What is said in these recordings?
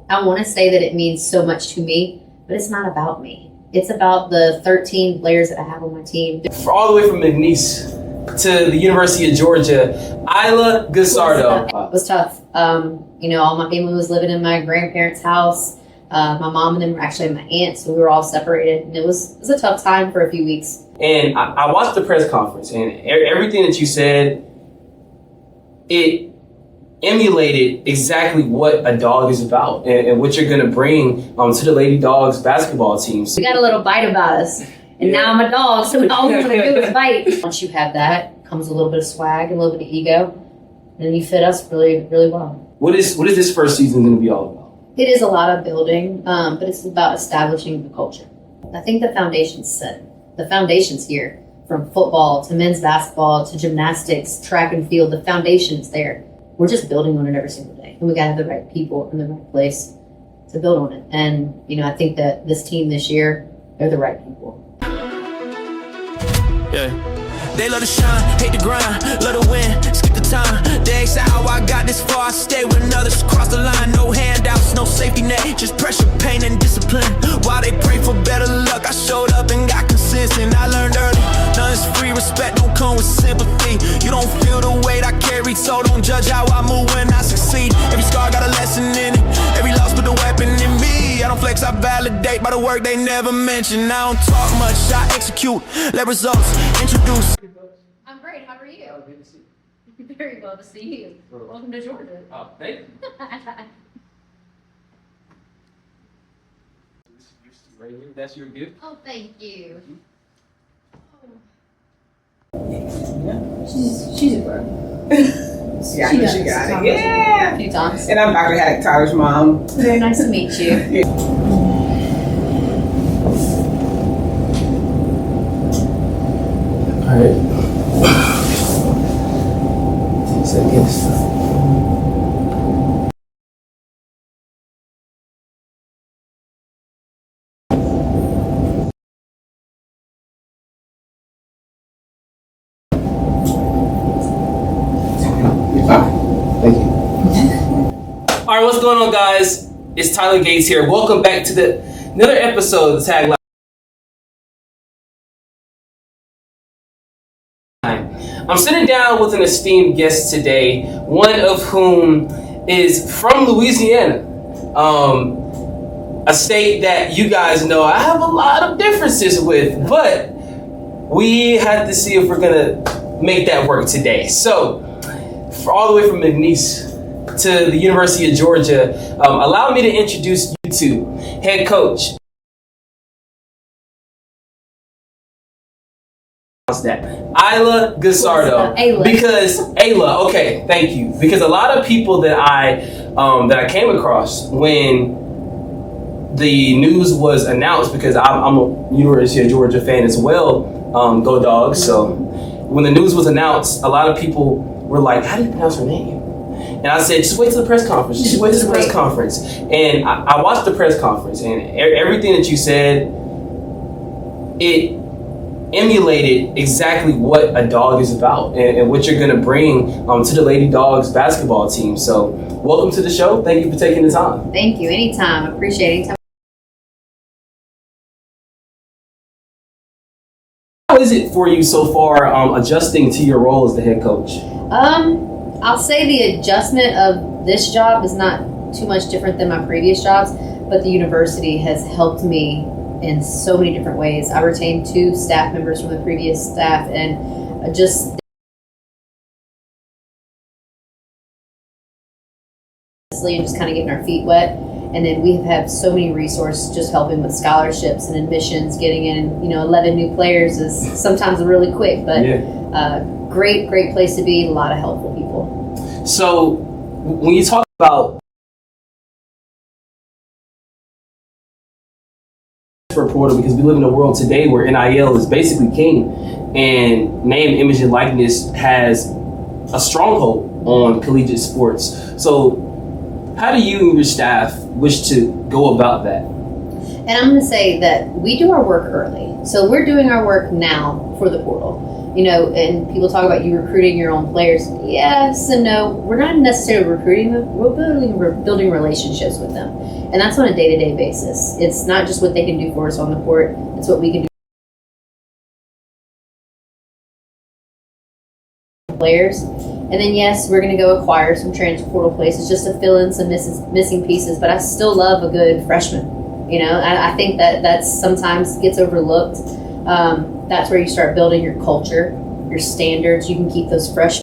I want to say that it means so much to me, but it's not about me. It's about the 13 players that I have on my team. All the way from McNeese to the University of Georgia, Ayla Guzzardo. It was tough. All my family was living in my grandparents' house. My mom and them were actually my aunt, so we were all separated. And it was a tough time for a few weeks. And I watched the press conference, and everything that you said, it emulated exactly what a dog is about and what you're going to bring to the Lady Dogs basketball team. We got a little bite about us, and now I'm a dog, so all we want to do is bite. Once you have that, comes a little bit of swag, a little bit of ego, and you fit us really, really well. What is this first season going to be all about? It is a lot of building, but it's about establishing the culture. I think the foundation's set. The foundation's here. From football to men's basketball to gymnastics, track and field, the foundation's there. We're just building on it every single day. And we got to have the right people in the right place to build on it. And, I think that this team this year, they're the right people. Yeah. They love to shine, hate the grind, love to win, skip the time. They ask how I got this far, I stay with others, cross the line. No handouts, no safety net, just pressure, pain, and discipline. While they pray for better luck, I showed up and got consistent. I learned early, nothing's free, respect don't come with sympathy. You don't feel the weight I carry, so don't judge how I move when I succeed. Every scar got a lesson in it, every loss put a weapon in me. I don't flex, I validate by the work they never mention. I don't talk much, I execute, let results introduce. I'm great. How are you? Oh, good to see you. Very well to see you. Welcome to Georgia. Oh, thank you. Right here, that's your gift. Oh, thank you. She's a bro. Yeah, I know she got it. Yeah. A few times. And I'm Dr. Haddock Tyler's mom. Very nice to meet you. All right. Seconds. Thank you. All right, what's going on, guys? It's Tyler Gates here. Welcome back to another episode of the Tagline. I'm sitting down with an esteemed guest today, one of whom is from Louisiana, a state that you guys know I have a lot of differences with, but we had to see if we're gonna make that work today. So, all the way from McNeese to the University of Georgia, allow me to introduce you to head coach. That Ayla Guzzardo. Because Ayla, okay, thank you. Because a lot of people that I came across when the news was announced, because I'm a University of Georgia fan as well, go Dogs. So when the news was announced, a lot of people were like, "How do you pronounce her name?" And I said, "Just wait till the press conference. Just wait till the press conference." And I watched the press conference, and everything that you said, it emulated exactly what a dog is about and what you're going to bring to the Lady Dogs basketball team. So welcome to the show. Thank you for taking the time. Thank you. Anytime. Appreciate it. How is it for you so far adjusting to your role as the head coach? I'll say the adjustment of this job is not too much different than my previous jobs, but the university has helped me in so many different ways. I retained 2 staff members from the previous staff, and just kind of getting our feet wet. And then we have so many resources just helping with scholarships and admissions, getting in, 11 new players is sometimes really quick, but great place to be, a lot of helpful people. So when you talk about portal, because we live in a world today where NIL is basically king, and name, image, and likeness has a stronghold on collegiate sports. So how do you and your staff wish to go about that? And I'm going to say that we do our work early. So we're doing our work now for the portal. and people talk about you recruiting your own players. Yes and no. We're not necessarily recruiting them. We're building relationships with them. And that's on a day-to-day basis. It's not just what they can do for us on the court. It's what we can do for players. And then, yes, we're going to go acquire some transfer portal places just to fill in some missing pieces. But I still love a good freshman. I think that sometimes gets overlooked. That's where you start building your culture, your standards. You can keep those fresh.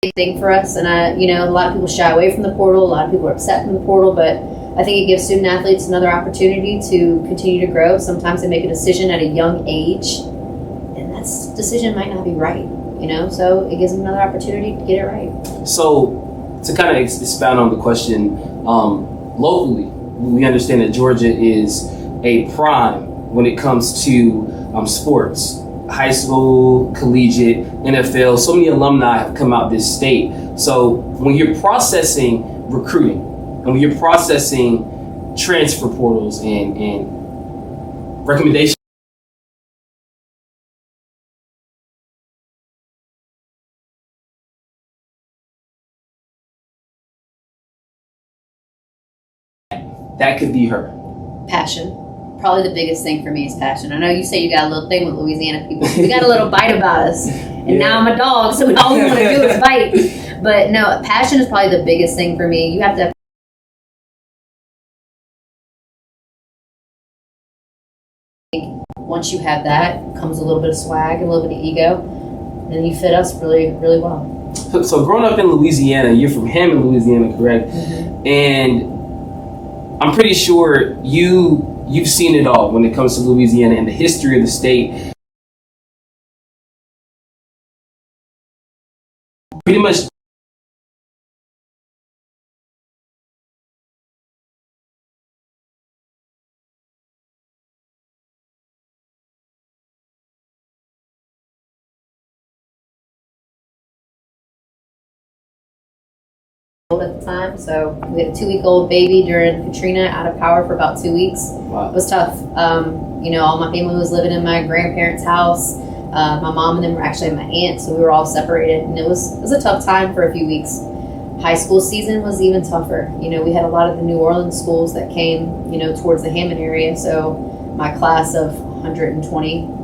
Big thing for us, and a lot of people shy away from the portal. A lot of people are upset from the portal, but I think it gives student athletes another opportunity to continue to grow. Sometimes they make a decision at a young age, and that decision might not be right. So it gives them another opportunity to get it right. So to kind of expound on the question, locally, we understand that Georgia is a prime when it comes to sports. High school, collegiate, NFL, so many alumni have come out this state. So when you're processing recruiting and when you're processing transfer portals and recommendations, that could be her. Passion. Probably the biggest thing for me is passion. I know you say you got a little thing with Louisiana people. We got a little bite about us. And now I'm a dog, so all we want to do is bite. But no, passion is probably the biggest thing for me. You have to have, once you have that, comes a little bit of swag and a little bit of ego. And you fit us really, really well. So growing up in Louisiana, you're from Hammond, Louisiana, correct? Mm-hmm. And I'm pretty sure you've seen it all when it comes to Louisiana and the history of the state. Pretty much at the time, so we had a 2-week-old baby during Katrina, out of power for about 2 weeks. Wow. It was tough. All my family was living in my grandparents' house. My mom and them were actually at my aunt, so we were all separated, and it was a tough time for a few weeks. High school season was even tougher. We had a lot of the New Orleans schools that came, towards the Hammond area, so my class of 120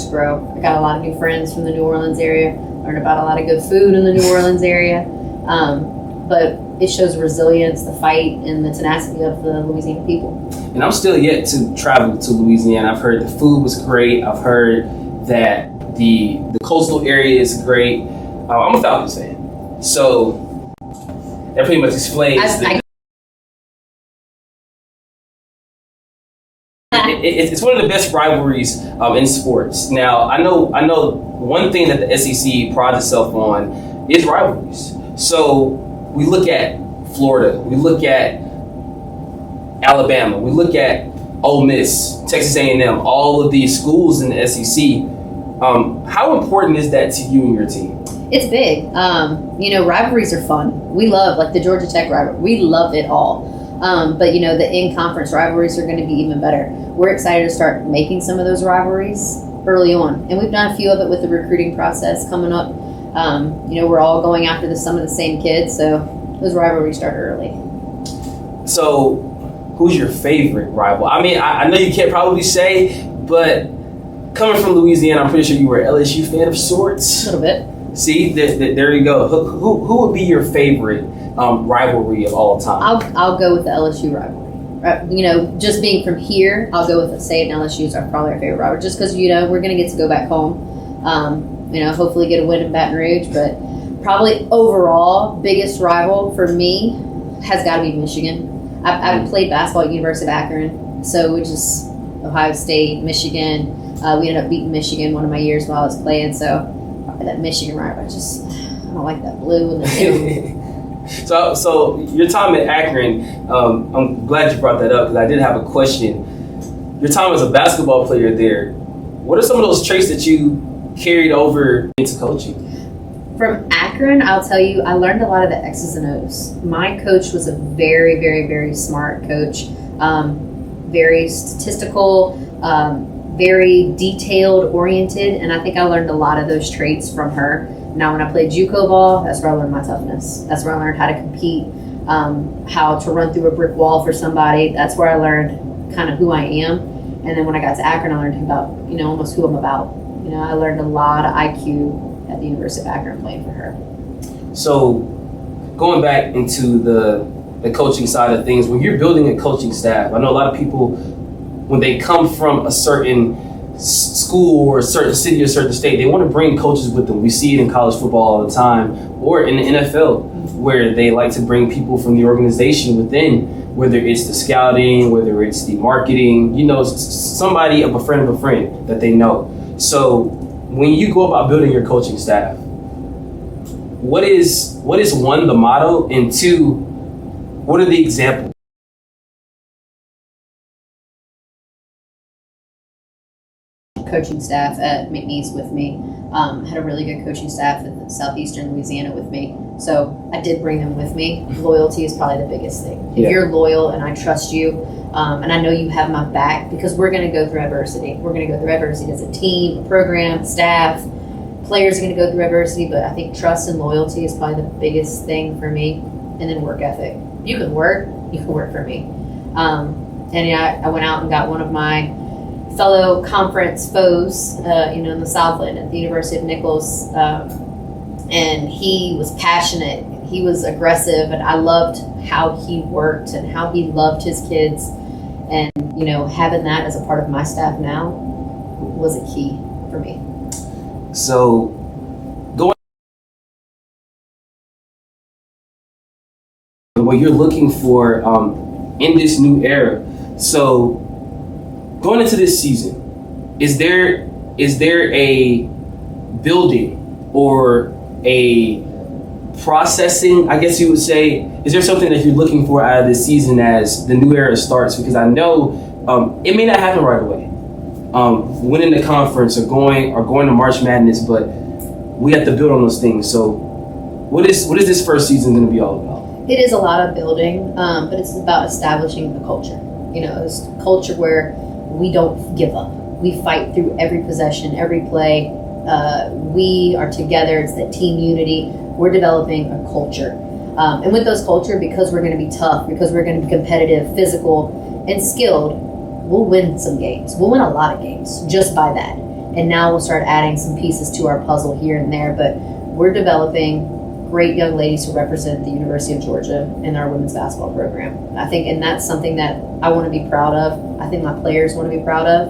grow. I got a lot of new friends from the New Orleans area, learned about a lot of good food in the New Orleans area, but it shows resilience, the fight, and the tenacity of the Louisiana people. And I'm still yet to travel to Louisiana. I've heard the food was great. I've heard that the coastal area is great. I'm a Falcons fan, so that pretty much explains it's one of the best rivalries in sports. Now, I know one thing that the SEC prides itself on is rivalries. So we look at Florida, we look at Alabama, we look at Ole Miss, Texas A&M, all of these schools in the SEC. How important is that to you and your team? It's big. Rivalries are fun. We love, like the Georgia Tech rivalry. We love it all. But the in-conference rivalries are going to be even better. We're excited to start making some of those rivalries early on. And we've done a few of it with the recruiting process coming up. We're all going after some of the same kids, so those rivalries start early. So who's your favorite rival? I mean, I know you can't probably say, but coming from Louisiana, I'm pretty sure you were an LSU fan of sorts. A little bit. See, there you go. Who would be your favorite rivalry of all time? I'll go with the LSU rivalry. Just being from here, I'll go with an LSU is probably our favorite rivalry, just because we're going to get to go back home. Hopefully get a win in Baton Rouge, but probably overall biggest rival for me has got to be Michigan. I've played basketball at University of Akron, so which is Ohio State, Michigan. We ended up beating Michigan one of my years while I was playing, so probably that Michigan rival. I don't like that blue and the blue. So your time at Akron, I'm glad you brought that up because I did have a question. Your time as a basketball player there, what are some of those traits that you carried over into coaching? From Akron Akron, I'll tell you, I learned a lot of the X's and O's. My coach was a very, very, very smart coach, very statistical, very detailed oriented, and I think I learned a lot of those traits from her. Now, when I played JUCO ball, that's where I learned my toughness. That's where I learned how to compete, how to run through a brick wall for somebody. That's where I learned kind of who I am. And then when I got to Akron, I learned about, almost who I'm about. I learned a lot of IQ at the University of Akron playing for her. So going back into the coaching side of things, when you're building a coaching staff, I know a lot of people, when they come from a certain school or a certain city or a certain state, they want to bring coaches with them. We see it in college football all the time, or in the NFL, where they like to bring people from the organization within, whether it's the scouting, whether it's the marketing, somebody of a friend that they know. So when you go about building your coaching staff, what is one, the motto, and two, what are the examples? Coaching staff at McNeese with me. Had a really good coaching staff at Southeastern Louisiana with me. So I did bring them with me. Loyalty is probably the biggest thing. If you're loyal and I trust you, and I know you have my back, because we're going to go through adversity. We're going to go through adversity as a team, a program, staff. Players are going to go through adversity, but I think trust and loyalty is probably the biggest thing for me. And then work ethic. You can work for me. I went out and got one of my fellow conference foes, in the Southland at the University of Nichols, and he was passionate, he was aggressive, and I loved how he worked and how he loved his kids, and having that as a part of my staff now was a key for me. So going, what you're looking for in this new era, so going into this season, is there a building or a processing, I guess you would say, is there something that you're looking for out of this season as the new era starts? Because I know it may not happen right away. Winning the conference or going to March Madness, but we have to build on those things. So what is this first season going to be all about? It is a lot of building, but it's about establishing the culture. It's a culture where we don't give up. We fight through every possession, every play. We are together. It's that team unity. We're developing a culture. And with those culture, because we're going to be tough, because we're going to be competitive, physical, and skilled, we'll win some games. We'll win a lot of games just by that. And now we'll start adding some pieces to our puzzle here and there. But we're developing great young ladies who represent the University of Georgia in our women's basketball program. I think, and that's something that I want to be proud of. I think my players want to be proud of.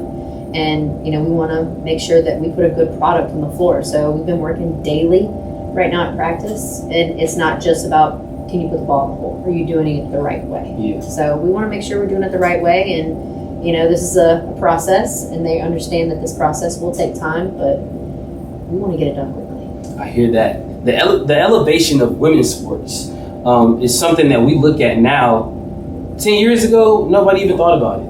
And, we want to make sure that we put a good product on the floor. So we've been working daily right now at practice. And it's not just about, can you put the ball in the hole? Are you doing it the right way? Yeah. So we want to make sure we're doing it the right way. And, this is a process, and they understand that this process will take time, but we want to get it done quickly. I hear that. The elevation of women's sports is something that we look at now. 10 years ago, nobody even thought about it.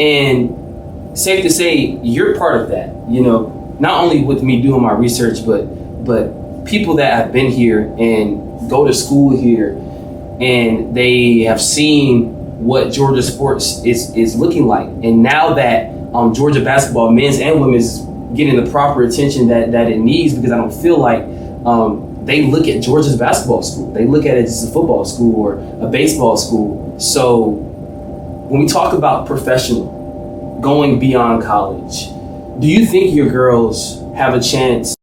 And safe to say, you're part of that. Not only with me doing my research, but people that have been here and go to school here, and they have seen what Georgia sports is looking like. And now that Georgia basketball, men's and women's, getting the proper attention that it needs, because I don't feel like they look at Georgia's basketball school. They look at it as a football school or a baseball school. So when we talk about professional, going beyond college, do you think your girls have a chance?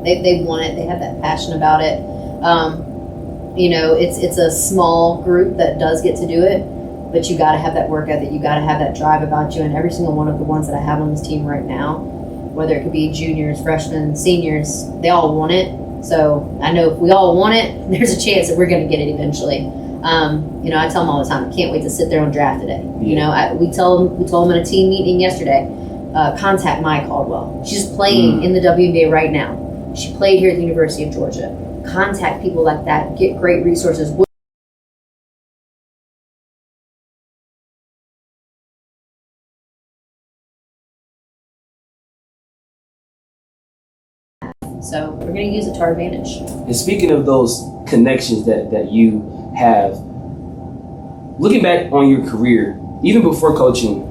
They want it. They have that passion about it. It's a small group that does get to do it, but you got to have that work ethic. You got to have that drive about you. And every single one of the ones that I have on this team right now, whether it could be juniors, freshmen, seniors, they all want it. So I know if we all want it, there's a chance that we're going to get it eventually. I tell them all the time, I can't wait to sit there on draft day. Yeah. We told them in a team meeting yesterday, contact Maya Caldwell. She's playing in the WBA right now. She played here at the University of Georgia. Contact people like that. Get great resources. So we're going to use it to our advantage. And speaking of those connections that you have, looking back on your career, even before coaching,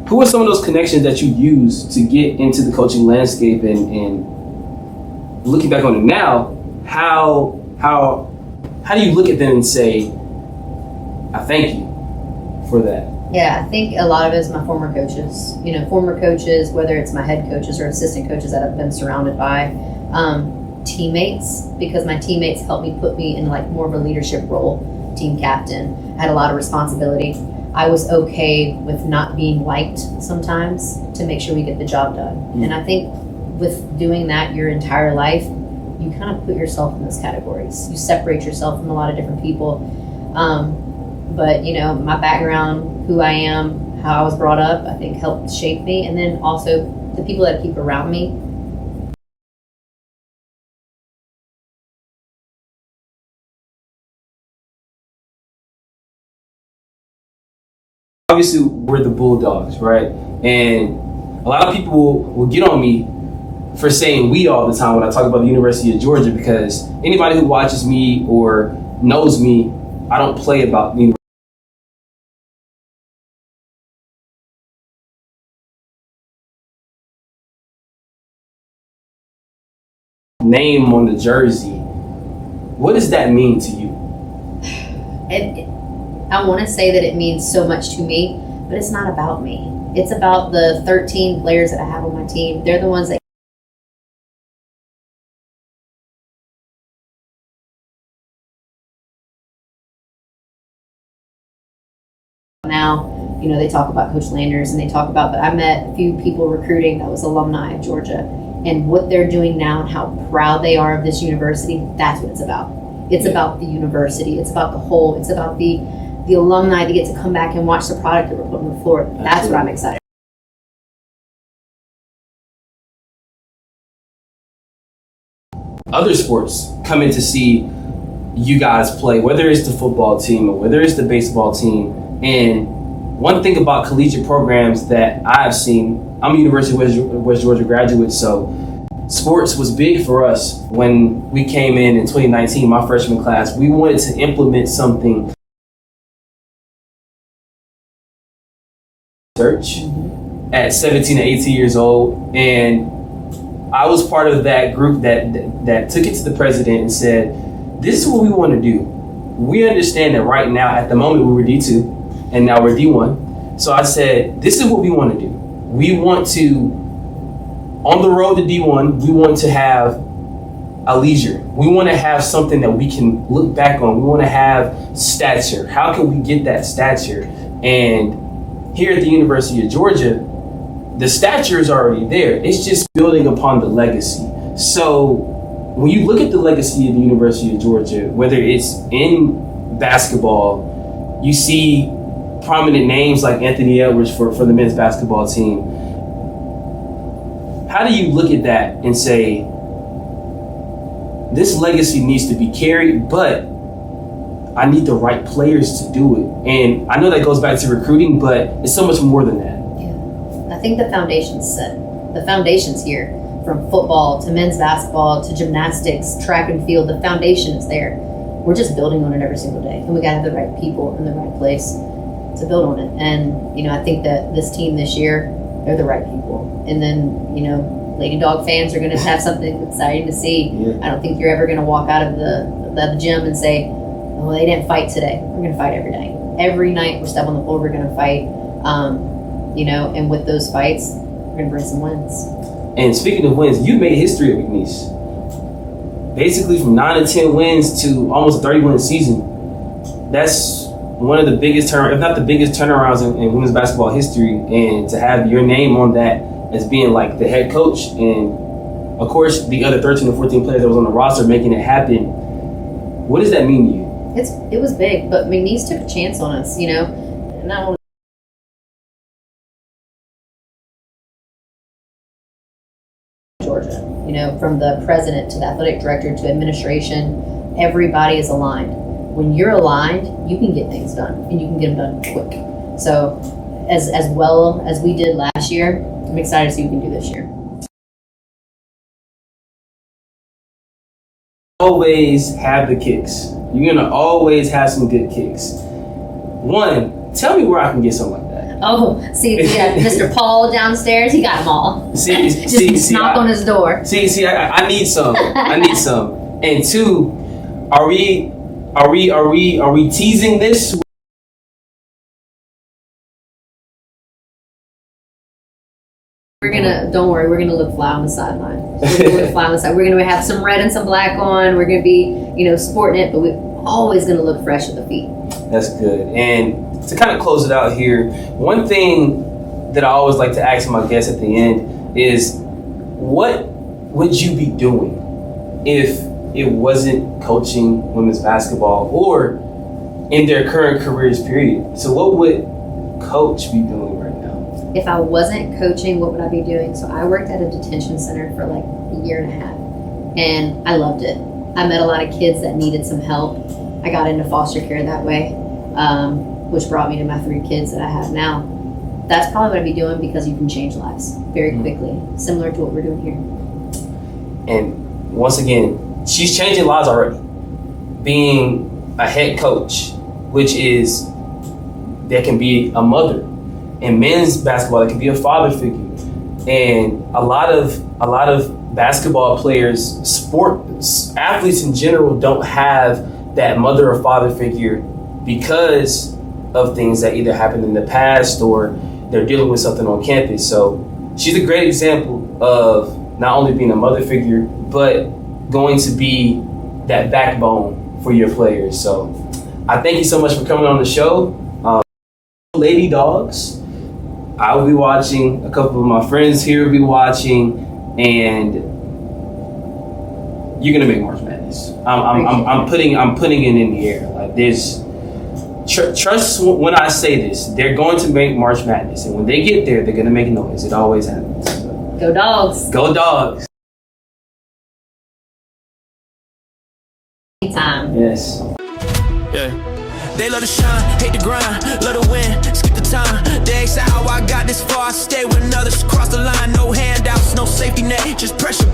who are some of those connections that you used to get into the coaching landscape? And looking back on it now, how do you look at them and say, I thank you for that? Yeah, I think a lot of it is my former coaches. Former coaches, whether it's my head coaches or assistant coaches that I've been surrounded by, teammates, because my teammates helped me put me in like more of a leadership role. Team captain, I had a lot of responsibility. I was okay with not being liked sometimes to make sure we get the job done. And I think with doing that your entire life, you kind of put yourself in those categories. You separate yourself from a lot of different people. But my background, who I am, how I was brought up, I think helped shape me. And then also the people that I keep around me. Obviously, we're the Bulldogs, right? And a lot of people will get on me for saying we all the time when I talk about the University of Georgia, because anybody who watches me or knows me, I don't play about the university. Name on the jersey. What does that mean to you? I want to say that it means so much to me, but it's not about me. It's about the 13 players that I have on my team. They're the ones that now, they talk about Coach Landers and they talk about, but I met a few people recruiting that was alumni of Georgia, and what they're doing now and how proud they are of this university. That's what it's about. It's about the university. It's about the whole. It's about the alumni that get to come back and watch the product that we're putting on the floor. That's what I'm excited. Other sports come in to see you guys play, whether it's the football team or whether it's the baseball team. And one thing about collegiate programs that I've seen, I'm a University of West Georgia graduate, so sports was big for us when we came in 2019, my freshman class. We wanted to implement something. At 17 and 18 years old, and I was part of that group that took it to the president and said, this is what we want to do. We understand that right now, at the moment we were D2 and now we're D1. So I said, this is what we want to do. We want to, on the road to D1, we want to have a leisure. We want to have something that we can look back on. We want to have stature. How can we get that stature? And here at the University of Georgia, the stature is already there. It's just building upon the legacy. So when you look at the legacy of the University of Georgia, whether it's in basketball, you see prominent names like Anthony Edwards for the men's basketball team. How do you look at that and say, this legacy needs to be carried, but I need the right players to do it? And I know that goes back to recruiting, but it's so much more than that. Yeah, I think the foundation's set. The foundation's here. From football to men's basketball to gymnastics, track and field, the foundation is there. We're just building on it every single day. And we got to have the right people in the right place to build on it. And, I think that this team this year, they're the right people. And then, Lady Dog fans are going to have something exciting to see. Yeah. I don't think you're ever going to walk out of the gym and say, well, they didn't fight today. We're going to fight every night. Every night we're stepping on the floor, we're going to fight. And with those fights, we're going to bring some wins. And speaking of wins, you made history at McNeese. Basically from 9 to 10 wins to almost a 30-win season. That's one of the biggest, if not the biggest, turnarounds in women's basketball history. And to have your name on that as being like the head coach, and of course the other 13 or 14 players that was on the roster making it happen, what does that mean to you? It was big, but McNeese took a chance on us, and not only Georgia, from the president to the athletic director to administration, everybody is aligned. When you're aligned, you can get things done, and you can get them done quick. So as well as we did last year, I'm excited to see what we can do this year. always have the kicks. You're gonna always have some good kicks. One, tell me where I can get something like that. Oh, see, we got Mr. Paul downstairs. He got them all. See, knock on his door. I need some. I need some. And two, are we teasing this? Don't worry, we're gonna look fly on the sideline. We're gonna look fly on the side. We're gonna have some red and some black on. We're gonna be, sporting it, but we're always gonna look fresh at the feet. That's good. And to kind of close it out here, one thing that I always like to ask my guests at the end is, what would you be doing if it wasn't coaching women's basketball or in their current careers, period? So what would Coach be doing right now? If I wasn't coaching, what would I be doing? So I worked at a detention center for like a year and a half, and I loved it. I met a lot of kids that needed some help. I got into foster care that way, which brought me to my 3 kids that I have now. That's probably what I'd be doing, because you can change lives very quickly, similar to what we're doing here. And once again, she's changing lives already. Being a head coach, which is, that can be a mother. In men's basketball, it can be a father figure. And a lot of basketball players, athletes in general, don't have that mother or father figure because of things that either happened in the past or they're dealing with something on campus. So she's a great example of not only being a mother figure, but going to be that backbone for your players. So I thank you so much for coming on the show. Lady Dogs, I will be watching. A couple of my friends here will be watching, and you're gonna make March Madness. I'm putting it in the air. Like, there's trust when I say this. They're going to make March Madness, and when they get there, they're gonna make noise. It always happens. Go Dogs! Go Dogs! Time. Yes. Yeah. They love to shine, hate the grind, love to win, skip the time. They ask how I got this far, I stay with others, cross the line, no handouts, no safety net, just pressure